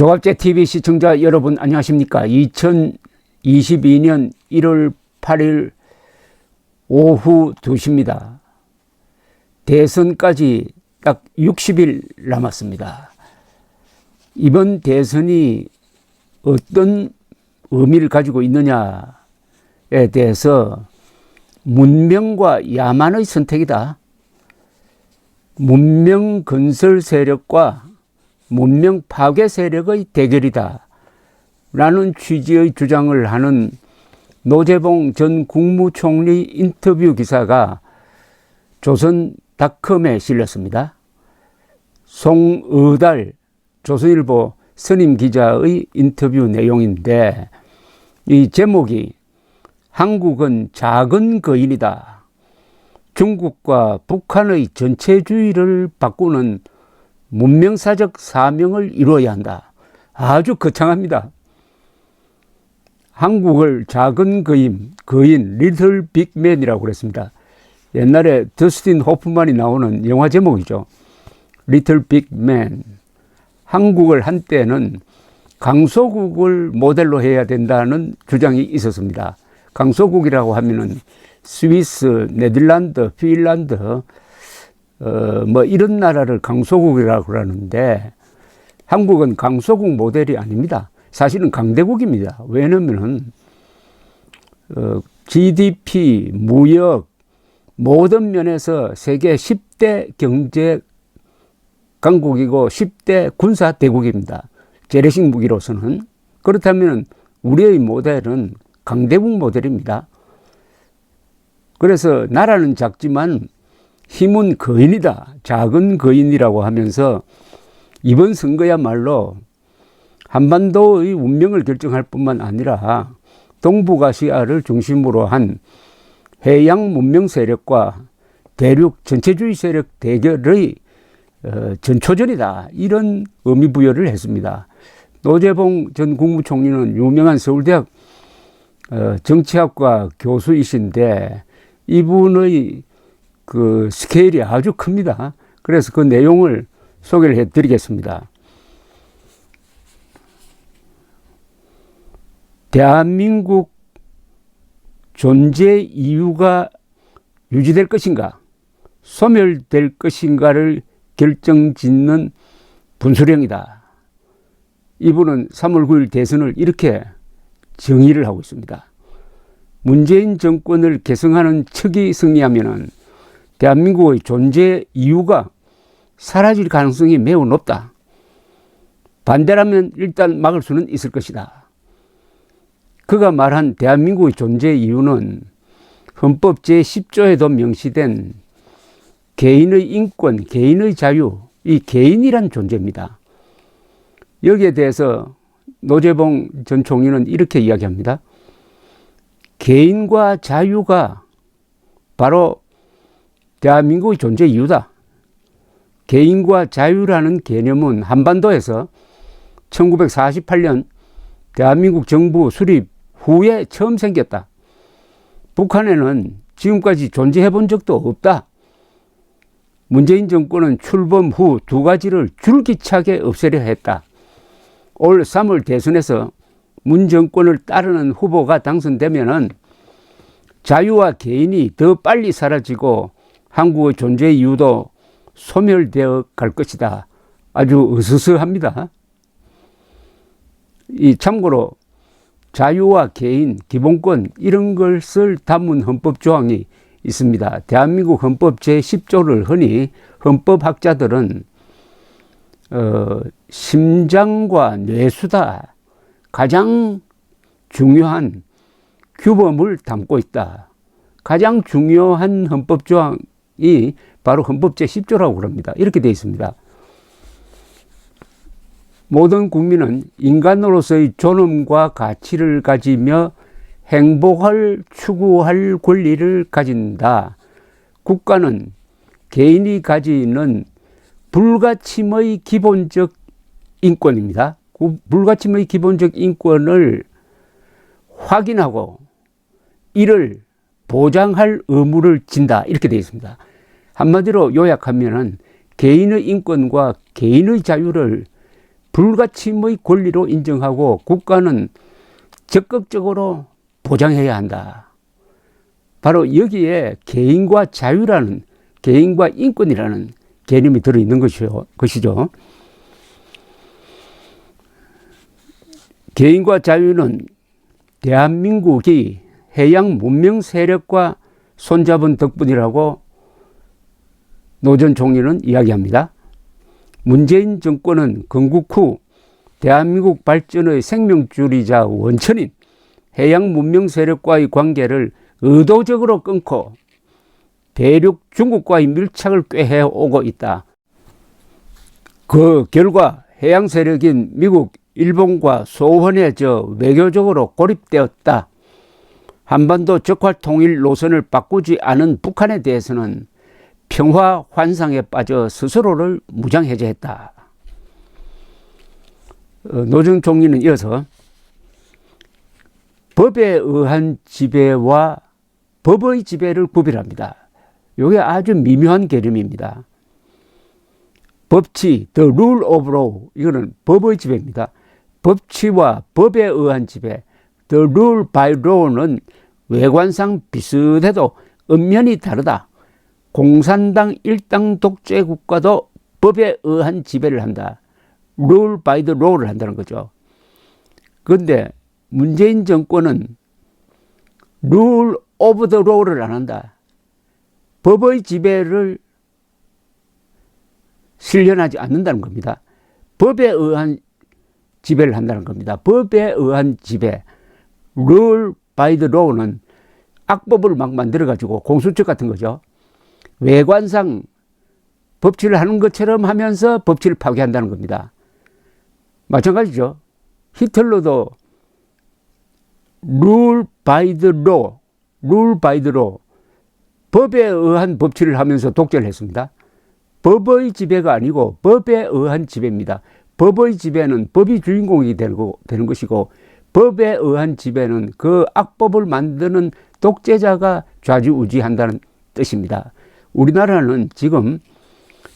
조갑제 TV 시청자 여러분 안녕하십니까? 2022년 1월 8일 오후 2시입니다. 대선까지 딱 60일 남았습니다. 이번 대선이 어떤 의미를 가지고 있느냐에 대해서 문명과 야만의 선택이다. 문명 건설 세력과 문명 파괴 세력의 대결이다 라는 취지의 주장을 하는 노재봉 전 국무총리 인터뷰 기사가 조선닷컴에 실렸습니다. 송의달 조선일보 선임 기자의 인터뷰 내용인데, 이 제목이 한국은 작은 거인이다. 중국과 북한의 전체주의를 바꾸는 문명사적 사명을 이루어야 한다. 아주 거창합니다. 한국을 작은 거인 리틀 빅맨이라고 그랬습니다. 옛날에 더스틴 호프만이 나오는 영화 제목이죠. 리틀 빅맨. 한국을 한때는 강소국을 모델로 해야 된다는 주장이 있었습니다. 강소국이라고 하면은 스위스, 네덜란드, 핀란드 이런 나라를 강소국이라고 그러는데, 한국은 강소국 모델이 아닙니다. 사실은 강대국입니다. 왜냐면은 GDP, 무역, 모든 면에서 세계 10대 경제 강국이고 10대 군사 대국입니다. 재래식 무기로서는. 그렇다면 우리의 모델은 강대국 모델입니다. 그래서 나라는 작지만 힘은 거인이다. 작은 거인이라고 하면서 이번 선거야말로 한반도의 운명을 결정할 뿐만 아니라 동북아시아를 중심으로 한 해양 문명 세력과 대륙 전체주의 세력 대결의 전초전이다. 이런 의미 부여를 했습니다. 노재봉 전 국무총리는 유명한 서울대학 정치학과 교수이신데, 이분의 그 스케일이 아주 큽니다. 그래서 그 내용을 소개를 해드리겠습니다. 대한민국 존재 이유가 유지될 것인가, 소멸될 것인가를 결정짓는 분수령이다. 이분은 3월 9일 대선을 이렇게 정의를 하고 있습니다. 문재인 정권을 계승하는 척이 승리하면은 대한민국의 존재 이유가 사라질 가능성이 매우 높다. 반대라면 일단 막을 수는 있을 것이다. 그가 말한 대한민국의 존재 이유는 헌법 제10조에도 명시된 개인의 인권, 개인의 자유, 이 개인이란 존재입니다. 여기에 대해서 노재봉 전 총리는 이렇게 이야기합니다. 개인과 자유가 바로 대한민국의 존재 이유다. 개인과 자유라는 개념은 한반도에서 1948년 대한민국 정부 수립 후에 처음 생겼다. 북한에는 지금까지 존재해 본 적도 없다. 문재인 정권은 출범 후 두 가지를 줄기차게 없애려 했다. 올 3월 대선에서 문 정권을 따르는 후보가 당선되면은 자유와 개인이 더 빨리 사라지고 한국의 존재 이유도 소멸되어 갈 것이다. 아주 으스스합니다. 참고로 자유와 개인, 기본권 이런 것을 담은 헌법 조항이 있습니다. 대한민국 헌법 제10조를 흔히 헌법학자들은 심장과 뇌수다. 가장 중요한 규범을 담고 있다. 가장 중요한 헌법 조항이 바로 헌법 제10조라고 그럽니다. 이렇게 되어 있습니다. 모든 국민은 인간으로서의 존엄과 가치를 가지며 행복을 추구할 권리를 가진다. 국가는 개인이 가지는 불가침의 기본적 인권입니다. 그 불가침의 기본적 인권을 확인하고 이를 보장할 의무를 진다. 이렇게 되어 있습니다. 한마디로 요약하면은 개인의 인권과 개인의 자유를 불가침의 권리로 인정하고 국가는 적극적으로 보장해야 한다. 바로 여기에 개인과 자유라는, 개인과 인권이라는 개념이 들어있는 것이죠. 개인과 자유는 대한민국이 해양 문명 세력과 손잡은 덕분이라고 노 전 총리는 이야기합니다. 문재인 정권은 건국 후 대한민국 발전의 생명줄이자 원천인 해양 문명 세력과의 관계를 의도적으로 끊고 대륙 중국과의 밀착을 꾀해 오고 있다. 그 결과 해양 세력인 미국, 일본과 소원해져 외교적으로 고립되었다. 한반도 적화 통일 노선을 바꾸지 않은 북한에 대해서는 평화 환상에 빠져 스스로를 무장해제했다. 노 전 총리는 이어서 법에 의한 지배와 법의 지배를 구별합니다. 이게 아주 미묘한 개념입니다. 법치, the rule of law, 이거는 법의 지배입니다. 법치와 법에 의한 지배, the rule by law는 외관상 비슷해도 엄연히 다르다. 공산당 일당 독재 국가도 법에 의한 지배를 한다. rule by the law를 한다는 거죠. 그런데 문재인 정권은 rule of the law를 안 한다. 법의 지배를 실현하지 않는다는 겁니다. 법에 의한 지배를 한다는 겁니다. 법에 의한 지배, rule by the law는 악법을 막 만들어가지고 공수처 같은 거죠. 외관상 법치를 하는 것처럼 하면서 법치를 파괴한다는 겁니다. 마찬가지죠. 히틀러도 rule by the law, rule by the law, 법에 의한 법치를 하면서 독재를 했습니다. 법의 지배가 아니고 법에 의한 지배입니다. 법의 지배는 법이 주인공이 되는 것이고, 법에 의한 지배는 그 악법을 만드는 독재자가 좌지우지한다는 뜻입니다. 우리나라는 지금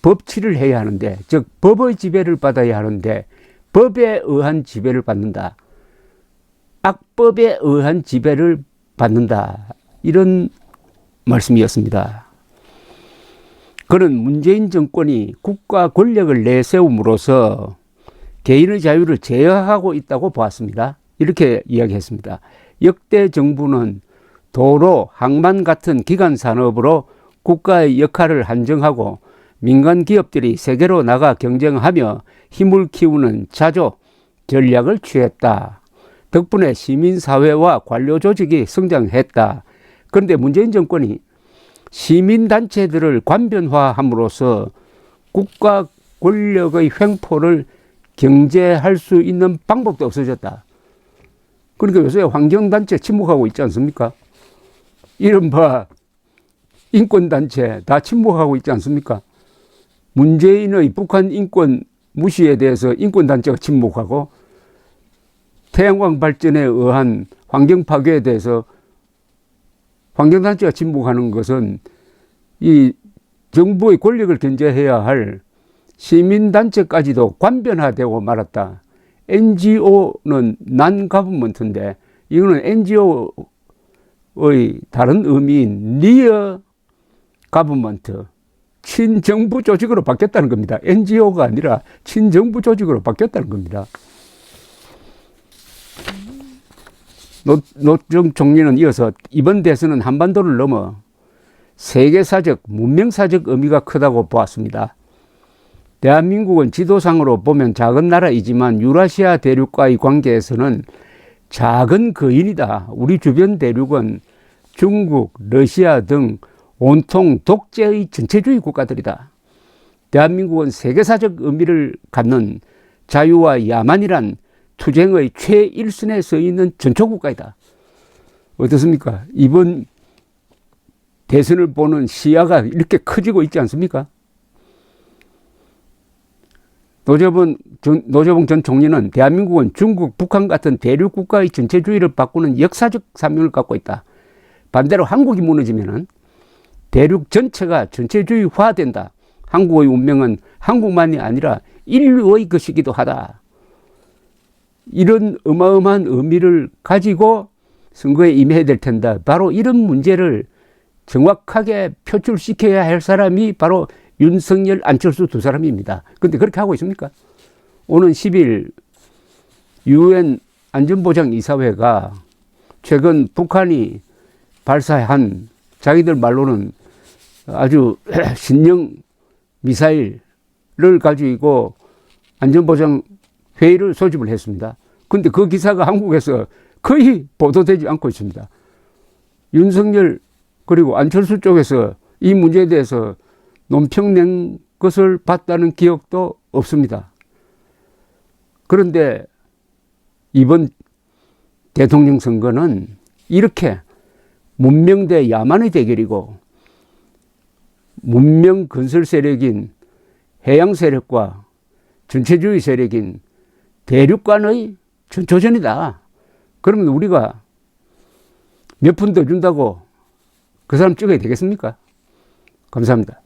법치를 해야 하는데, 즉 법의 지배를 받아야 하는데 법에 의한 지배를 받는다. 악법에 의한 지배를 받는다. 이런 말씀이었습니다. 그는 문재인 정권이 국가 권력을 내세움으로써 개인의 자유를 제어하고 있다고 보았습니다. 이렇게 이야기했습니다. 역대 정부는 도로, 항만 같은 기간 산업으로 국가의 역할을 한정하고 민간 기업들이 세계로 나가 경쟁하며 힘을 키우는 자조 전략을 취했다. 덕분에 시민사회와 관료 조직이 성장했다. 그런데 문재인 정권이 시민단체들을 관변화함으로써 국가 권력의 횡포를 경제할 수 있는 방법도 없어졌다. 그러니까 요새 환경단체 침묵하고 있지 않습니까? 이른바 인권단체 다 침묵하고 있지 않습니까? 문재인의 북한 인권 무시에 대해서 인권단체가 침묵하고, 태양광 발전에 의한 환경 파괴에 대해서 환경단체가 침묵하는 것은 이 정부의 권력을 견제해야 할 시민단체까지도 관변화되고 말았다. NGO는 non-government인데 이거는 NGO의 다른 의미인 near government, 친정부 조직으로 바뀌었다는 겁니다. NGO가 아니라 친정부 조직으로 바뀌었다는 겁니다. 노 전 총리는 이어서 이번 대선은 한반도를 넘어 세계사적, 문명사적 의미가 크다고 보았습니다. 대한민국은 지도상으로 보면 작은 나라이지만 유라시아 대륙과의 관계에서는 작은 거인이다. 우리 주변 대륙은 중국, 러시아 등 온통 독재의 전체주의 국가들이다. 대한민국은 세계사적 의미를 갖는 자유와 야만이란 투쟁의 최일선에 서 있는 전초국가이다. 어떻습니까? 이번 대선을 보는 시야가 이렇게 커지고 있지 않습니까? 노재봉 전 총리는 대한민국은 중국, 북한 같은 대륙 국가의 전체주의를 바꾸는 역사적 사명을 갖고 있다. 반대로 한국이 무너지면은 대륙 전체가 전체주의화된다. 한국의 운명은 한국만이 아니라 인류의 것이기도 하다. 이런 어마어마한 의미를 가지고 선거에 임해야 될 텐데 바로 이런 문제를 정확하게 표출시켜야 할 사람이 바로 윤석열, 안철수 두 사람입니다. 그런데 그렇게 하고 있습니까? 오는 10일 UN 안전보장이사회가 최근 북한이 발사한 자기들 말로는 아주 신형 미사일을 가지고 안전보장 회의를 소집을 했습니다. 그런데 그 기사가 한국에서 거의 보도되지 않고 있습니다. 윤석열 그리고 안철수 쪽에서 이 문제에 대해서 논평 낸 것을 봤다는 기억도 없습니다. 그런데 이번 대통령 선거는 이렇게 문명 대 야만의 대결이고 문명 건설 세력인 해양 세력과 전체주의 세력인 대륙 간의 전초전이다. 그러면 우리가 몇 푼 더 준다고 그 사람 찍어야 되겠습니까? 감사합니다.